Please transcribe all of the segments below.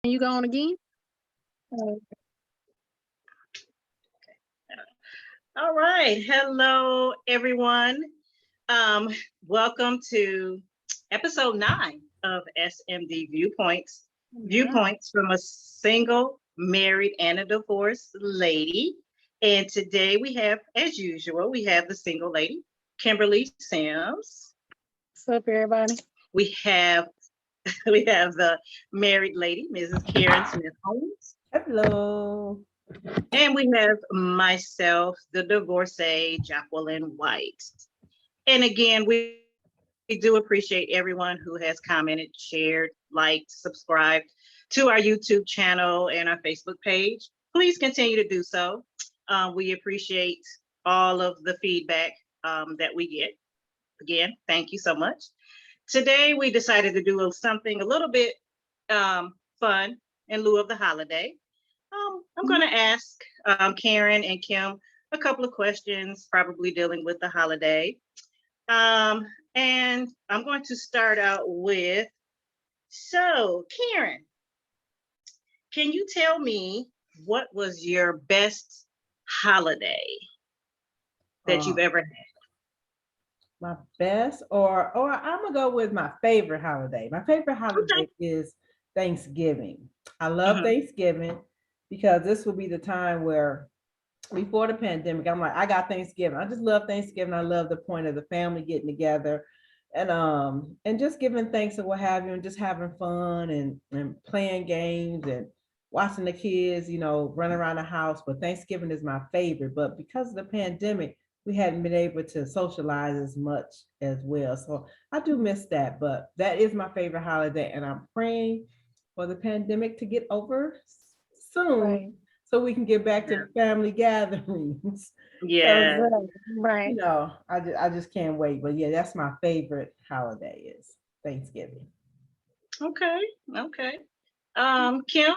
You going again? Oh, All right. Hello, everyone. Um, Welcome to episode 9 of SMD Viewpoints. yeah. Viewpoints from a single, married, and a divorced lady. And today we have, as usual, we have the single lady, Kimberly Sims. What's up, everybody? We have we have the married lady, Mrs. Karen Smith Holmes. Hello. And we have myself, the divorcee, Jacqueline White. And again, we do appreciate everyone who has commented, shared, liked, subscribed to our YouTube channel and our Facebook page. Please continue to do so. We appreciate all of the feedback that we get. Again, thank you so much. Today, we decided to do something a little bit fun in lieu of the holiday. I'm going to ask Karen and Kim a couple of questions, probably dealing with the holiday. And I'm going to start out with, so Karen, can you tell me what was your best holiday that you've ever had? My best, or I'm gonna go with my favorite holiday. My favorite holiday is Thanksgiving. I love Thanksgiving because this will be the time where before the pandemic, I'm like, I got Thanksgiving. I just love Thanksgiving. I love the point of the family getting together and just giving thanks and what have you, and just having fun and playing games and watching the kids, run around the house. But Thanksgiving is my favorite. But because of the pandemic, we hadn't been able to socialize as much as well. So I do miss that, but that is my favorite holiday. And I'm praying for the pandemic to get over soon. Right. So we can get back to family gatherings. Yeah. Right. I just can't wait. But yeah, that's my favorite holiday is Thanksgiving. Okay. Kim?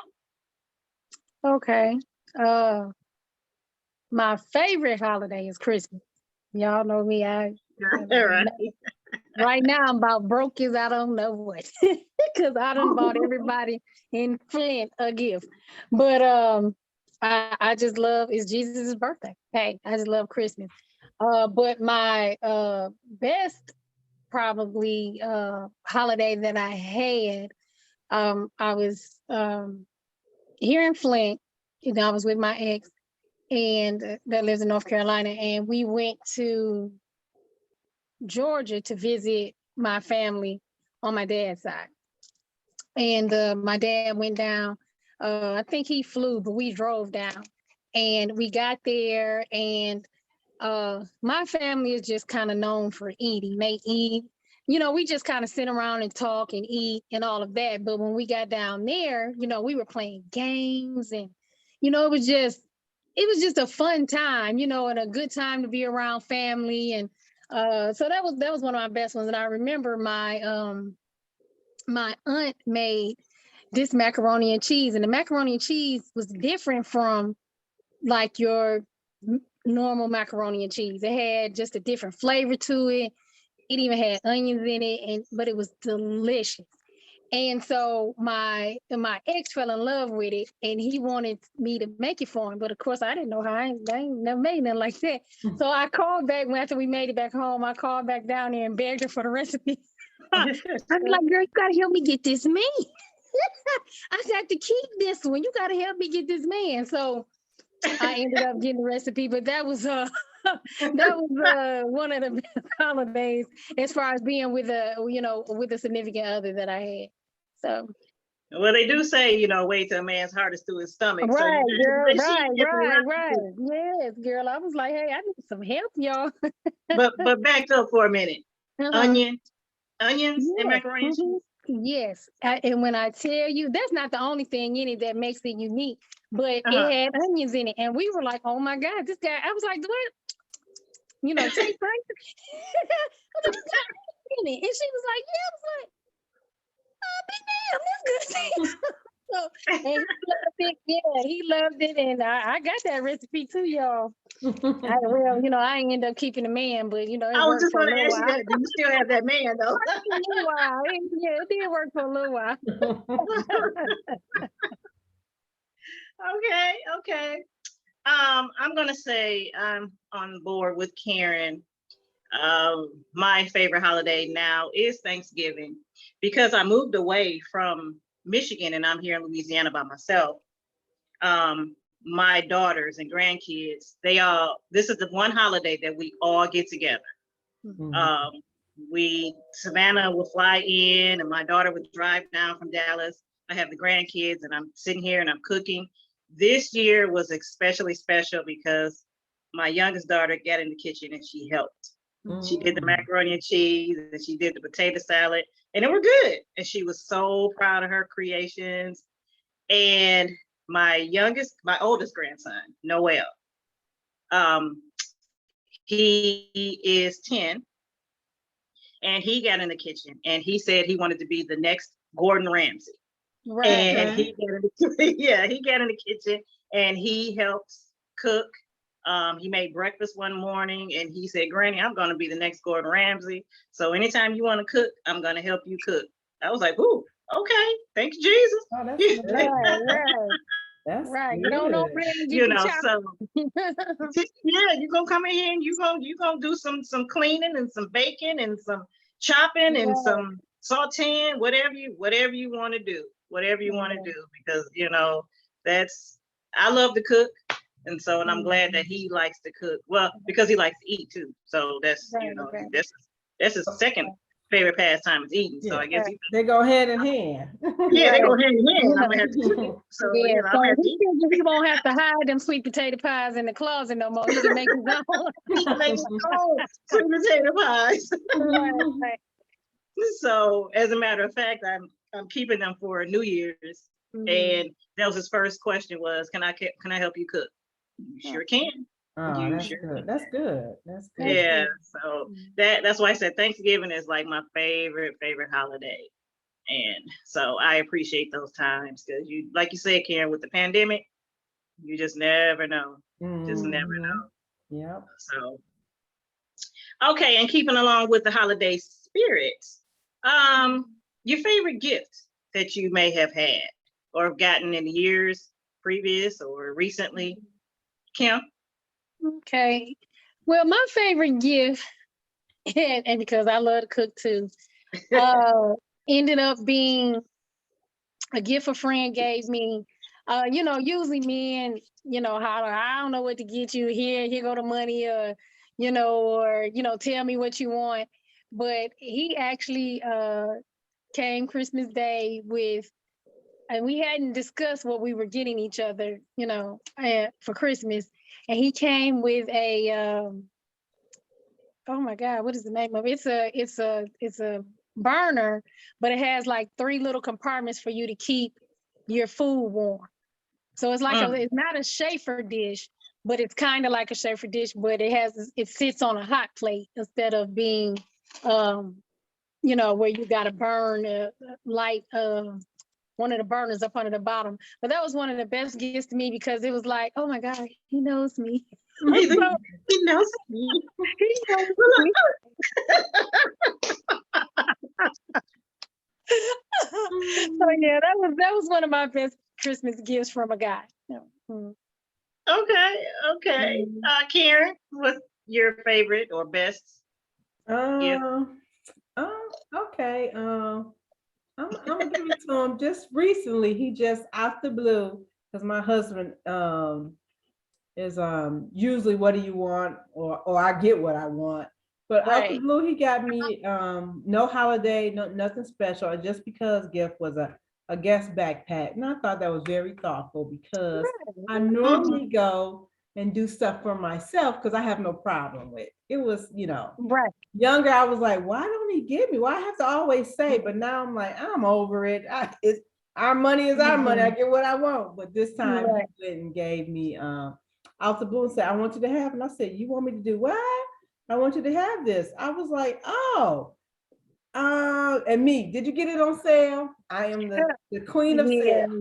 Okay. My favorite holiday is Christmas. Y'all know me. Right now I'm about broke as I don't know what, because I done bought everybody in Flint a gift. But I just love, it's Jesus' birthday. Hey, I just love Christmas. But my best probably holiday that I had, I was here in Flint. I was with my ex and that lives in North Carolina, and we went to Georgia to visit my family on my dad's side. And my dad went down. I think he flew, but we drove down. And we got there, and my family is just kind of known for eating. They eat, we just kind of sit around and talk and eat and all of that. But when we got down there, we were playing games, and it was just a fun time, and a good time to be around family. And so that was one of my best ones. And I remember my aunt made this macaroni and cheese, and the macaroni and cheese was different from like your normal macaroni and cheese. It had just a different flavor to it. It even had onions in it, but it was delicious. And so my ex fell in love with it, and he wanted me to make it for him. But of course, I didn't know how. I ain't never made nothing like that. So I called back after we made it back home. I called back down there and begged her for the recipe. I was like, girl, you gotta help me get this man. I said, I have to keep this one. You gotta help me get this man. So I ended up getting the recipe, but that was one of the best holidays as far as being with a significant other that I had. So well, they do say, wait till a man's heart is to his stomach. Right, So girl, right. Yes, girl. I was like, hey, I need some help, y'all. but back up for a minute. Onions yes. and macaroni and cheese. Yes, and when I tell you, that's not the only thing in it that makes it unique, but it had onions in it, and we were like, "Oh my God, this guy!" I was like, "What? Taste right?" I was like, "You got onions in it," and she was like, "Yeah." I was like, "Oh, big damn, that's good." So, and he loved it. Yeah, he loved it, and I got that recipe too, y'all. Well, I ain't end up keeping a man, but it I was worked just for a going to little ask you while. that. Do you still have that man though? A little while. Yeah, it did work for a little while. Okay, okay. I'm gonna say I'm on board with Karen. My favorite holiday now is Thanksgiving because I moved away from Michigan and I'm here in Louisiana by myself. My daughters and grandkids, this is the one holiday that we all get together. Um, Savannah will fly in and my daughter would drive down from Dallas. I have the grandkids and I'm sitting here and I'm cooking. This year was especially special because my youngest daughter got in the kitchen and she helped. She did the macaroni and cheese and she did the potato salad and it were good. And she was so proud of her creations. And my oldest grandson, Noel, he is 10 and he got in the kitchen and he said he wanted to be the next Gordon Ramsay. Right. And he got in the kitchen and he helped cook. He made breakfast one morning and he said, Granny, I'm going to be the next Gordon Ramsay. So anytime you want to cook, I'm going to help you cook. I was like, ooh, okay. Thank you, Jesus. Oh, that's nice. Right. That's Right. good. Don't know when you can chop. So yeah, you're gonna come in here and you're gonna do some cleaning and some baking and some chopping and some sauteing, whatever you want to do, because I love to cook. And so, and I'm glad that he likes to cook. Well, because he likes to eat too. So that's that's his second favorite pastime is eating. So I guess they go hand in hand. Yeah, they go hand in hand. I'm gonna have to cook. So yeah, I'm gonna have to eat. He won't have to hide them sweet potato pies in the closet no more. He can make his own. He can make his own sweet potato pies. Right. So as a matter of fact, I'm keeping them for New Year's. And that was his first question was, can I help you cook? You sure can. Oh, that's good. That's good. That's good. Yeah. So that's why I said Thanksgiving is like my favorite holiday. And so I appreciate those times because like you said, Karen, with the pandemic, you just never know. Just never know. Yeah. So okay, and keeping along with the holiday spirit, your favorite gift that you may have had or have gotten in the years previous or recently, Kim? Okay. Well, my favorite gift, and because I love to cook too, ended up being a gift a friend gave me. Usually men, holler, I don't know what to get you, here go the money, or tell me what you want. But he actually came Christmas Day with, and we hadn't discussed what we were getting each other, for Christmas. And he came with a, oh my God, what is the name of it? It's a burner, but it has like 3 little compartments for you to keep your food warm. So it's like it's not a Schaefer dish, but it's kind of like a Schaefer dish, but it sits on a hot plate instead of being, where you got to burn light, one of the burners up under the bottom. But that was one of the best gifts to me because it was like, oh my God, he knows me. He knows me. He knows me. So yeah, that was one of my best Christmas gifts from a guy. Okay. Karen, what's your favorite or best gift? Okay. I'm gonna give it to him just recently. He just out the blue, because my husband is usually what do you want, or I get what I want. But out the blue, he got me no holiday, nothing special, just because gift was a guest backpack. And I thought that was very thoughtful because I normally go and do stuff for myself because I have no problem with it. It was, younger, I was like, why don't he give me? Why I have to always say? But now I'm like, I'm over it. Our money is our money. I get what I want. But this time he went and gave me out the blue and said, I want you to have. And I said, you want me to do what? I want you to have this. I was like, oh. And me, did you get it on sale? I am the queen of sales.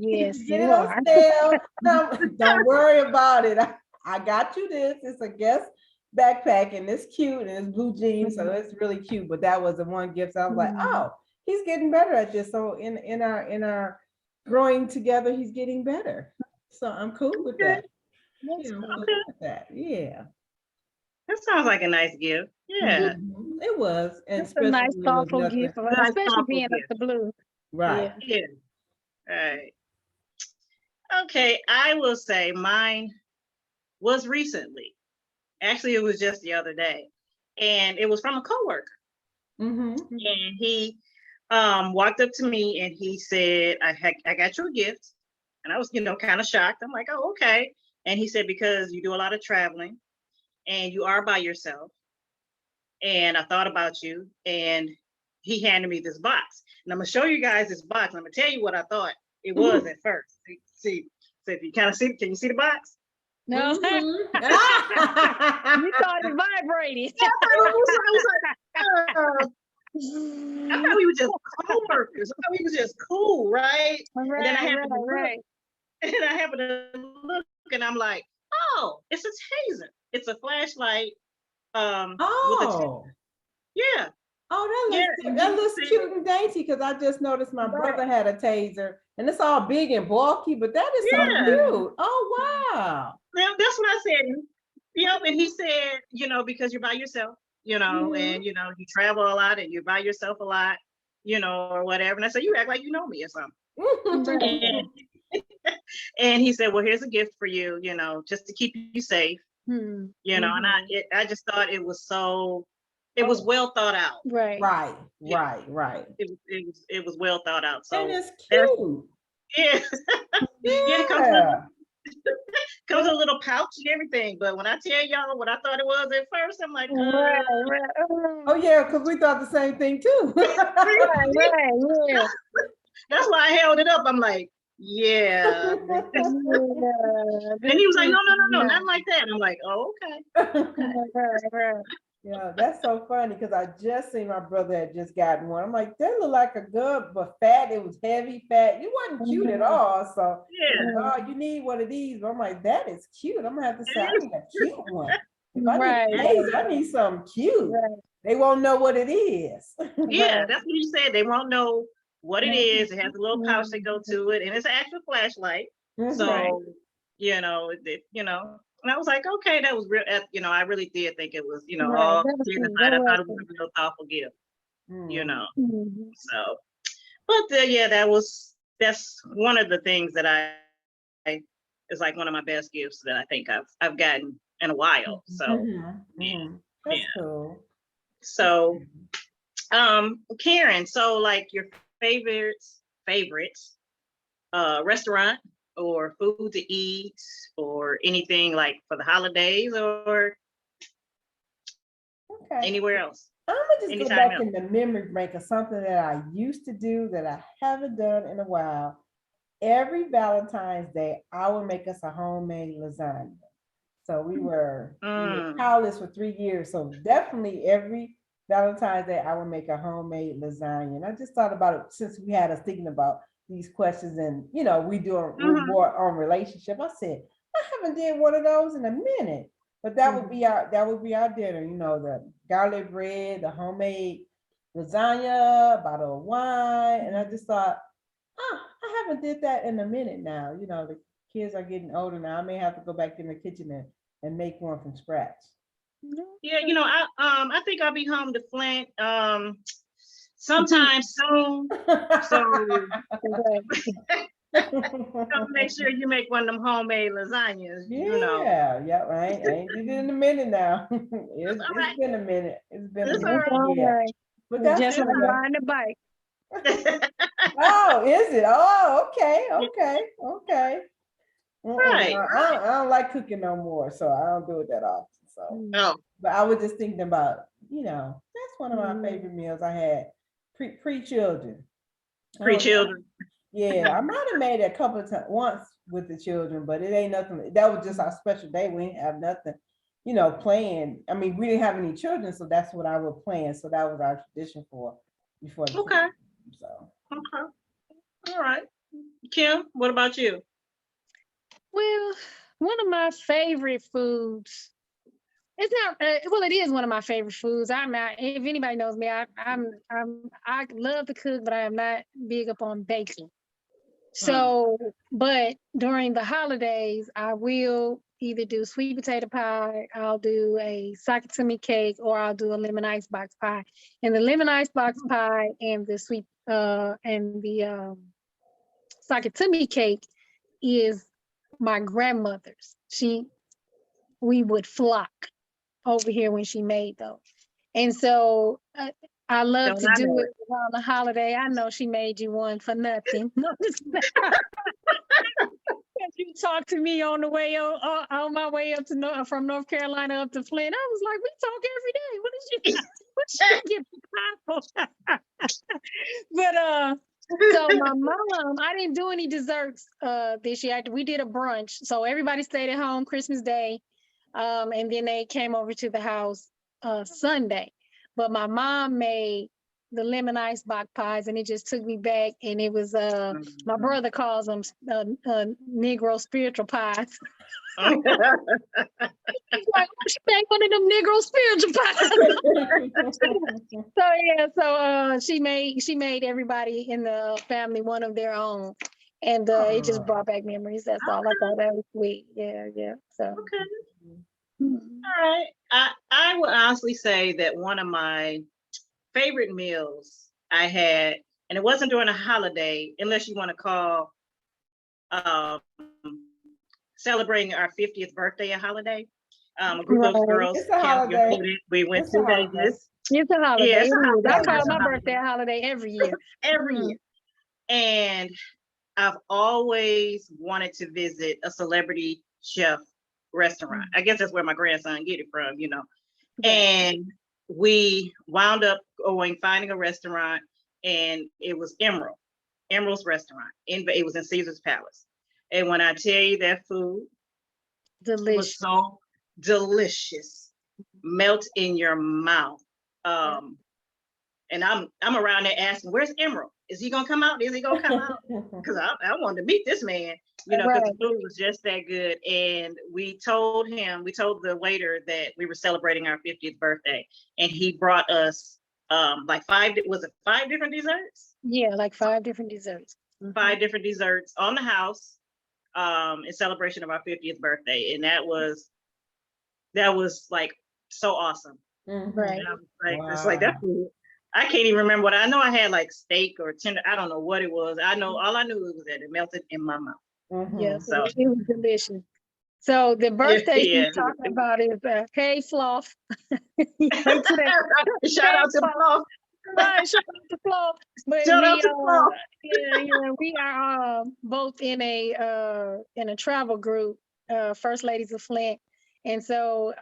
Yes, Get it on sale. No, don't worry about it. I got you this. It's a guest backpack and it's cute and it's blue jeans, so it's really cute. But that was the one gift. So I was like, oh, he's getting better at this. So in our growing together, he's getting better. So I'm cool with that. That's I'm cool. cool with that. Yeah. That sounds like a nice gift. Yeah. It was, and That's a nice, especially when it was thoughtful nothing. gift, Nice, especially thoughtful being up gift. the blue. Right. Yeah. Yeah. Right. Okay, I will say mine was recently. Actually, it was just the other day. And it was from a coworker. Mm-hmm. And he walked up to me and he said, I got you a gift. And I was, kind of shocked. I'm like, oh, okay. And he said, because you do a lot of traveling and you are by yourself. And I thought about you. And he handed me this box. And I'm going to show you guys this box. I'm going to tell you what I thought it was at first. See, so if you kind of see, can you see the box? No, Mm-hmm. you thought it vibrated. I thought we were just co-workers. I thought we was just cool, right? Right, And then I happened to look, right. and I happened to look, and I'm like, oh, it's a taser. It's a flashlight. With a Oh. yeah. Oh, Yeah, that looks cute and dainty, because I just noticed my brother had a taser and it's all big and bulky, but that is so Yeah. cute. Oh, wow. Well, that's what I said. Yep. And he said, because you're by yourself, and you travel a lot and you're by yourself a lot, or whatever. And I said, you act like you know me or something. And he said, well, here's a gift for you, just to keep you safe. And I just thought it was it was well thought out. Right. It was well thought out. So and it's cute. yeah. Yeah. Comes in a little pouch and everything. But when I tell y'all what I thought it was at first, I'm like, Right. Oh yeah, because we thought the same thing too. Right. Yeah. That's why I held it up. I'm like, yeah. And he was like, no, nothing like that. And I'm like, oh, okay. Yeah, that's so funny, because I just seen my brother had just gotten one. I'm like, that looked like a good, but fat. It was heavy, fat. You wasn't cute at all. So Yeah. oh, you need one of these. But I'm like, that is cute. I'm gonna have to say, I need a cute one. If I need taser, I need something cute. They won't know what it is. Yeah, that's what he said. They won't know what it is. It has a little pouch that go to it, and it's an actual flashlight. So, and I was like, okay, that was real. I really did think it was, all kidding aside, I thought it was a real thoughtful gift. So, but yeah, that's one of the things that I is like one of my best gifts that I think I've gotten in a while. So, That's cool. So, Karen, so like your favorites, restaurant or food to eat or anything like for the holidays or anywhere else? I'm gonna just go back in the memory bank of something that I used to do that I haven't done in a while. Every Valentine's Day, I would make us a homemade lasagna. So we were childless for 3 years. So definitely every Valentine's Day, I would make a homemade lasagna. And I just thought about it since we had us thinking about these questions, and we more on relationship. I said, I haven't did one of those in a minute. But that would be our dinner, the garlic bread, the homemade lasagna, a bottle of wine. And I just thought, I haven't did that in a minute now. The kids are getting older now. I may have to go back in the kitchen and make one from scratch. Yeah, I think I'll be home to Flint sometime soon. So make sure you make one of them homemade lasagnas. Yeah, right. I ain't did it in a minute now. It's been a minute. It's been a minute. Right. But that's just like riding a bike. Oh, is it? Oh, okay. Right. I don't like cooking no more, so I don't do it that often. So no. But I was just thinking about, that's one of my favorite meals I had pre-children. Pre-children. Yeah, I might have made it a couple of times once with the children, but it ain't nothing. That was just our special day. We didn't have nothing, planned. I mean, we didn't have any children, so that's what I would plan. So that was our tradition before. Okay. So. Okay. All right. Kim, what about you? Well, One of my favorite foods. It's not well. It is one of my favorite foods. I'm not. If anybody knows me, I love to cook, but I am not big up on baking. So, but during the holidays, I will either do sweet potato pie, I'll do a sakatumi cake, or I'll do a lemon icebox pie. And the lemon icebox pie and the sweet and the sakatumi cake is my grandmother's. We would flock over here when she made those. And so I love Don't to I do know it around the holiday. I know she made you one for nothing. You talked to me on the way on my way up to from North Carolina up to Flint. I was like, we talk every day. What did you get pie for? But so my mom, I didn't do any desserts this year. We did a brunch. So everybody stayed at home Christmas Day. And then they came over to the house Sunday. But my mom made the lemon icebox pies, and it just took me back. And it was my brother calls them Negro spiritual pies. He's like, she made one of them Negro spiritual pies. So she made everybody in the family one of their own. And it just brought back memories. That's all. I thought that was sweet. Yeah. So Okay. All right. I would honestly say that one of my favorite meals I had, and it wasn't during a holiday, unless you want to call celebrating our 50th birthday a holiday. A group of girls, It's a holiday. we went to Vegas. It's a holiday. Yeah, it's a holiday. I call my birthday a holiday every year. Every year. And I've always wanted to visit a celebrity chef restaurant. I guess that's where my grandson get it from, you know. And we wound up finding a restaurant, and it was Emerald's restaurant. It was in Caesar's Palace. And when I tell you that food was so delicious, melt in your mouth. And I'm around there asking, where's Emerald? Is he gonna come out? Is he gonna come out? Because I wanted to meet this man, you know, because the food was just that good. And we told the waiter that we were celebrating our 50th birthday, and he brought us like five different desserts? Yeah, like 5 different desserts. 5 different desserts on the house in celebration of our 50th birthday. And that was like so awesome. Right. Like, wow. It's like that food. I can't even remember what I know. I had like steak or tender. I don't know what it was. All I knew was that it melted in my mouth. Yeah, so it was delicious. So the birthday you're talking about is hey Fluff. Shout out to Fluff. Right, shout out to Fluff. But shout out to Fluff. We are both in a travel group, First Ladies of Flint. And so at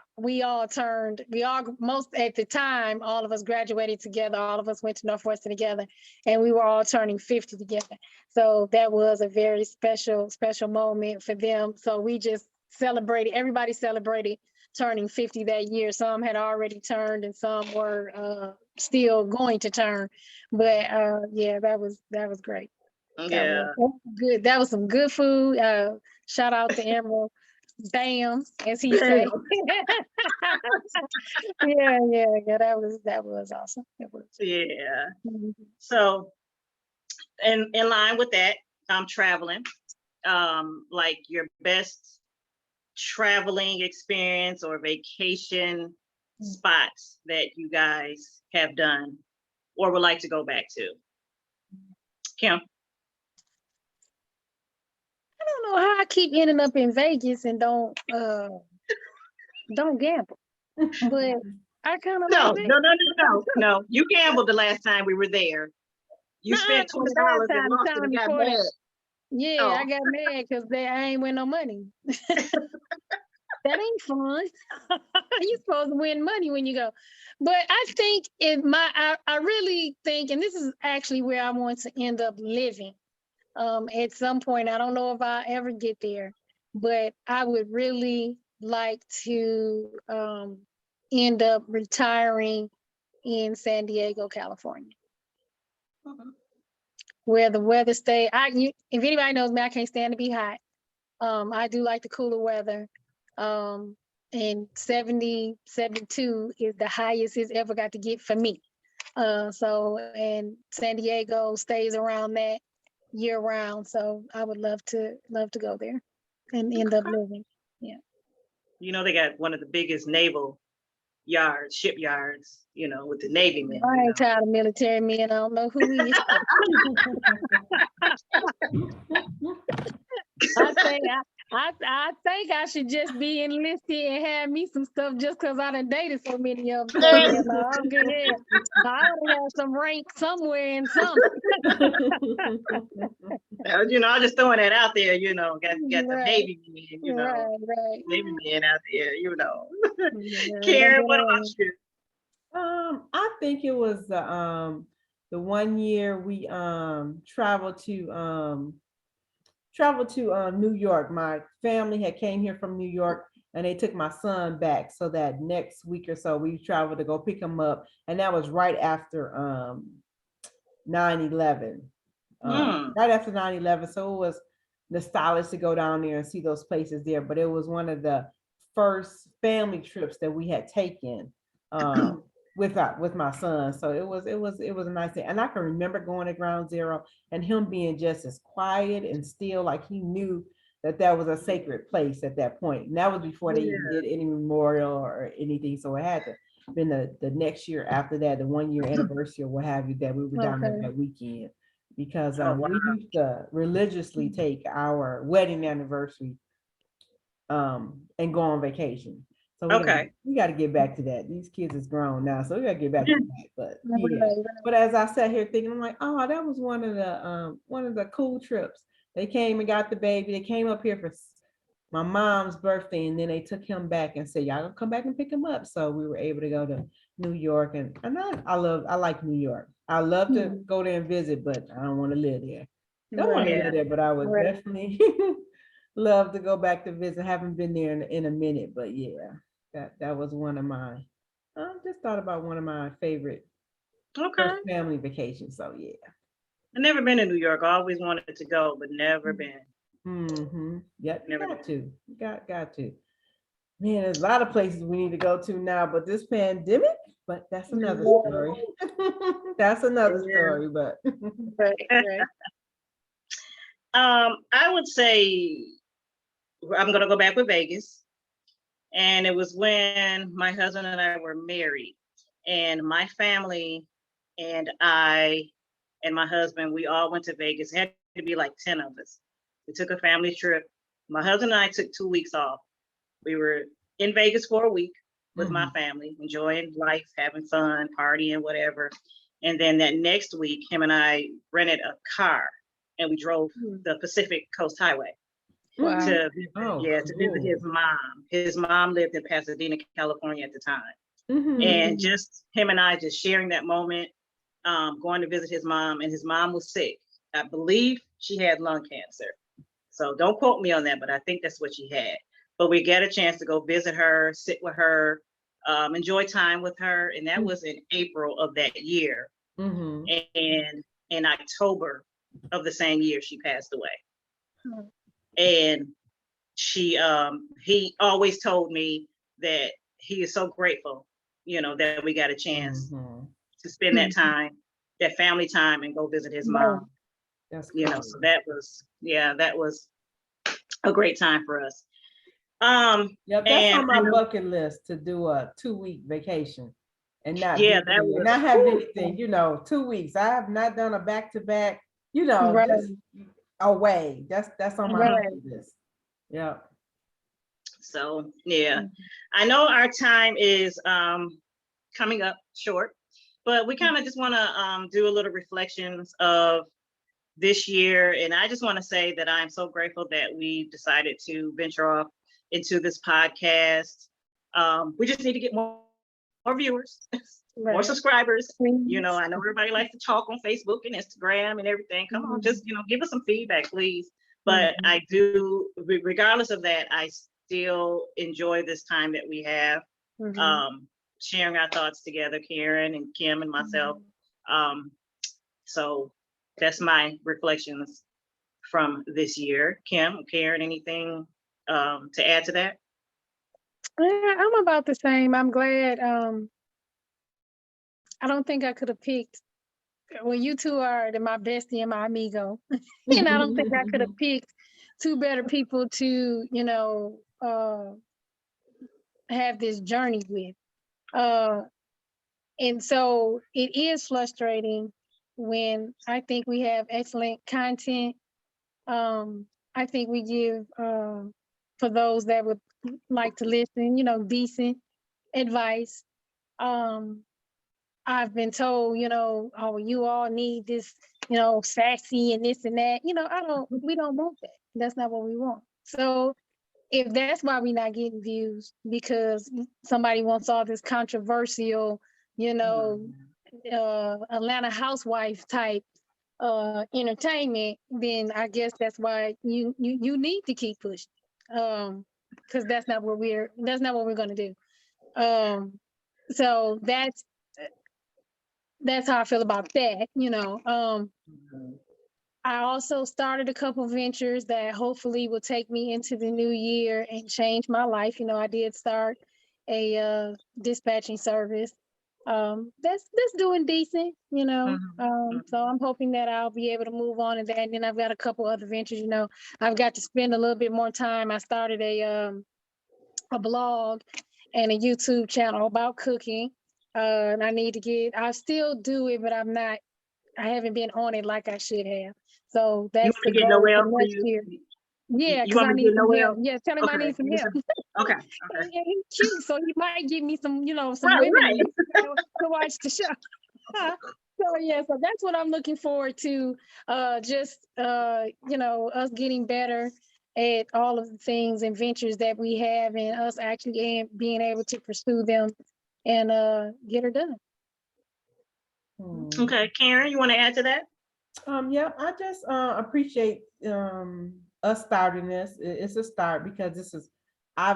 the time, all of us graduated together. All of us went to Northwestern together, and we were all turning 50 together. So that was a very special moment for them. So we just everybody celebrated turning 50 that year. Some had already turned and some were still going to turn. But that was great. Yeah. That was good. That was some good food. Shout out to Emerald. Bam, as he said. yeah, that was awesome. It was. Yeah. So, in line with that, I'm traveling. Like your best traveling experience or vacation spots that you guys have done or would like to go back to. Kim? I don't know how I keep ending up in Vegas and don't gamble, but I kind of no. You gambled the last time we were there. You spent $20 and lost it and got mad. Yeah, I got mad because I ain't win no money. That ain't fun. You're supposed to win money when you go. But I think I really think, and this is actually where I want to end up living. At some point, I don't know if I ever get there, but I would really like to end up retiring in San Diego, California, where the weather stays. If anybody knows me, I can't stand to be hot. I do like the cooler weather. And 70, 72 is the highest it's ever got to get for me. And San Diego stays around that year round. So I would love to go there and end up living. Yeah. You know, they got one of the biggest naval shipyards, with the Navy men. I ain't tired of military men. I don't know who he is. I think I should just be enlisted and have me some stuff just because I done dated so many of them. I'm good. I ought to have some rank somewhere in something. I'm just throwing that out there, got the Navy men, Right. Navy men out there, Karen, what about you? I think it was the 1 year we traveled to New York. My family had came here from New York and they took my son back. So that next week or so we traveled to go pick him up. And that was right after 9/11. Right after 9/11. So it was nostalgic to go down there and see those places there. But it was one of the first family trips that we had taken with my son. So it was a nice thing. And I can remember going to Ground Zero and him being just as quiet and still, like he knew that was a sacred place at that point. And that was before they even did any memorial or anything. So it had to been the next year after that, the 1 year anniversary or what have you, that we were down there that weekend. Because we used to religiously take our wedding anniversary and go on vacation. So we got to get back to that. These kids is grown now, so we got to get back to that. But yeah, but as I sat here thinking, I'm like, oh, that was one of the cool trips. They came and got the baby. They came up here for my mom's birthday, and then they took him back and said, y'all gonna come back and pick him up. So we were able to go to New York, and I like New York. I love to go there and visit, but I don't want to live there. Don't want to live there, but I would definitely love to go back to visit. Haven't been there in a minute, but yeah, that was one of my. I just thought about one of my favorite first family vacations. So yeah, I've never been to New York. I always wanted to go, but never been. Yep, got to. Man, there's a lot of places we need to go to now, but this pandemic. But that's another story. That's another story. But I would say I'm gonna go back with Vegas. And it was when my husband and I were married, and my family and I and my husband, we all went to Vegas. It had to be like 10 of us. We took a family trip. My husband and I took 2 weeks off. We were in Vegas for a week with my family, enjoying life, having fun, partying, whatever. And then that next week, him and I rented a car and we drove the Pacific Coast Highway. Wow. To visit his mom. His mom lived in Pasadena, California at the time. And just him and I just sharing that moment, going to visit his mom, and his mom was sick. I believe she had lung cancer. So don't quote me on that, but I think that's what she had. But we get a chance to go visit her, sit with her, enjoy time with her. And that was in April of that year. And in October of the same year, she passed away. And he always told me that he is so grateful, that we got a chance to spend that time, that family time, and go visit his mom. That's cool. So that was a great time for us. That's on my bucket list, to do a 2-week vacation and not have anything, 2 weeks. I have not done a back-to-back, just away. That's on my bucket list. Yeah. So yeah, I know our time is coming up short, but we kind of just want to do a little reflections of this year. And I just want to say that I'm so grateful that we decided to venture off into this podcast. We just need to get more viewers, more subscribers. I know everybody likes to talk on Facebook and Instagram and everything. Come on, just give us some feedback, please. But I do, regardless of that, I still enjoy this time that we have, sharing our thoughts together, Karen and Kim and myself. So that's my reflections from this year. Kim, Karen, anything to add to that? Yeah, I'm about the same. I'm glad. I don't think I could have picked. Well, you two are my bestie and my amigo, and I don't think I could have picked two better people to, have this journey with. And so it is frustrating when I think we have excellent content. I think we give, for those that would like to listen, decent advice. I've been told, oh, you all need this, sassy and this and that. We don't want that. That's not what we want. So if that's why we're not getting views, because somebody wants all this controversial, Atlanta housewife type entertainment, then I guess that's why you need to keep pushing. Because that's not what we're gonna do. So that's how I feel about that, I also started a couple ventures that hopefully will take me into the new year and change my life. I did start a dispatching service. That's doing decent, So I'm hoping that I'll be able to move on to that. And then I've got a couple other ventures, I've got to spend a little bit more time. I started a blog and a YouTube channel about cooking. And I still do it, but I haven't been on it like I should have. So You that's want the to get goal Noel for for next you? year. Yeah, You because want I me to need get some Noel? help. Yeah, tell him I need some help. Okay. And he's cute, so he might give me some, some Right, women right. to watch the show. So that's what I'm looking forward to. Us getting better at all of the things and ventures that we have, and us actually being able to pursue them and get her done. Okay, Karen, you want to add to that? Yeah, I just appreciate us starting this. It's a start because I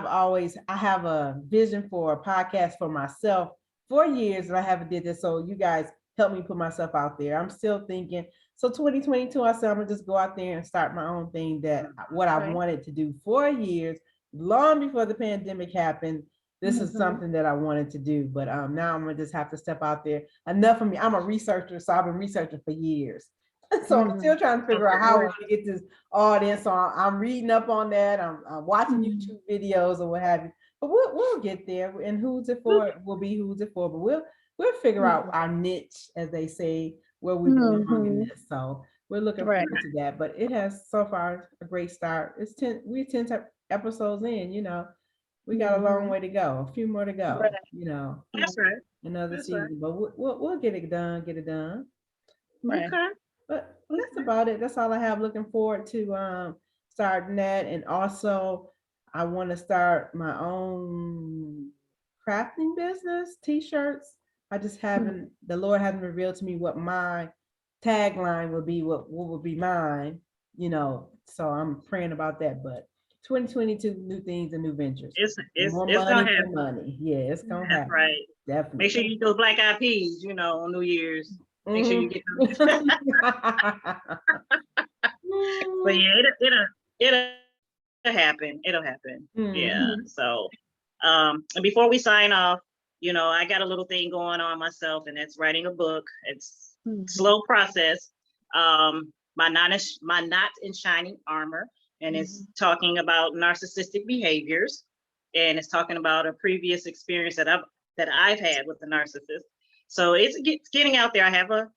have a vision for a podcast for myself for years, and I haven't did this. So you guys help me put myself out there. I'm still thinking. So 2022, I said I'm gonna just go out there and start my own thing. What I wanted to do for years, long before the pandemic happened. This is something that I wanted to do, but now I'm gonna just have to step out there. Enough of me. I'm a researcher, so I've been researching for years. So I'm still trying to figure out how we're gonna get this audience. So I'm reading up on that. I'm watching YouTube videos or what have you. But we'll get there. And who's it for? Will be who's it for. But we'll figure out our niche, as they say, where we belong in this. So we're looking forward to that. But it has so far a great start. We're 10 episodes in. We got a long way to go. A few more to go. That's right. Another season. But we'll get it done. Get it done. Right. Okay. But that's about it. That's all I have. Looking forward to starting that. And also I want to start my own crafting business, t-shirts. I just haven't, the Lord hasn't revealed to me what my tagline will be, what will be mine, so I'm praying about that. But 2022, new things and new ventures. More money, gonna happen. Money. Yeah, it's gonna That's happen. right. Definitely. Make sure you eat those black eyed peas, on New Year's. Make sure you get those. But yeah, it'll happen. It'll happen. Yeah. So and before we sign off, I got a little thing going on myself, and it's writing a book. It's slow process. My Not in Shining Armor, and it's talking about narcissistic behaviors, and it's talking about a previous experience that I've had with the narcissist. So it's getting out there. I have a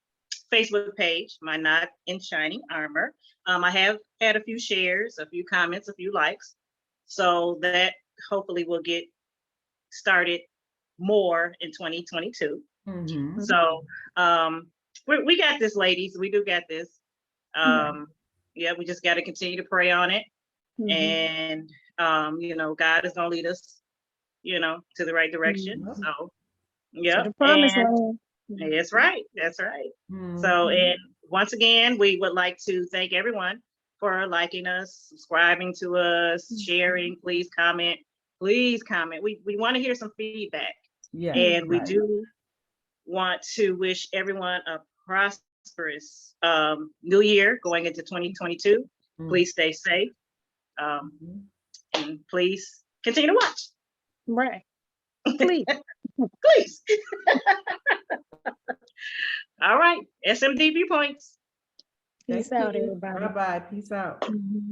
Facebook page, My Not in Shining Armor. I have had a few shares, a few comments, a few likes. So that hopefully will get started more in 2022. So we got this, ladies. We do got this. Yeah, we just got to continue to pray on it. And God is gonna lead us, to the right direction. So yeah. That's right. That's right. So, and once again, we would like to thank everyone for liking us, subscribing to us, sharing. Please comment. Please comment. We want to hear some feedback. Yeah. And we do want to wish everyone a prosperous new year going into 2022. Please stay safe. And please continue to watch. Right. Please. Please. All right. SMD Viewpoints. Peace Thank out, you. everybody. Bye-bye. Peace out. Mhm.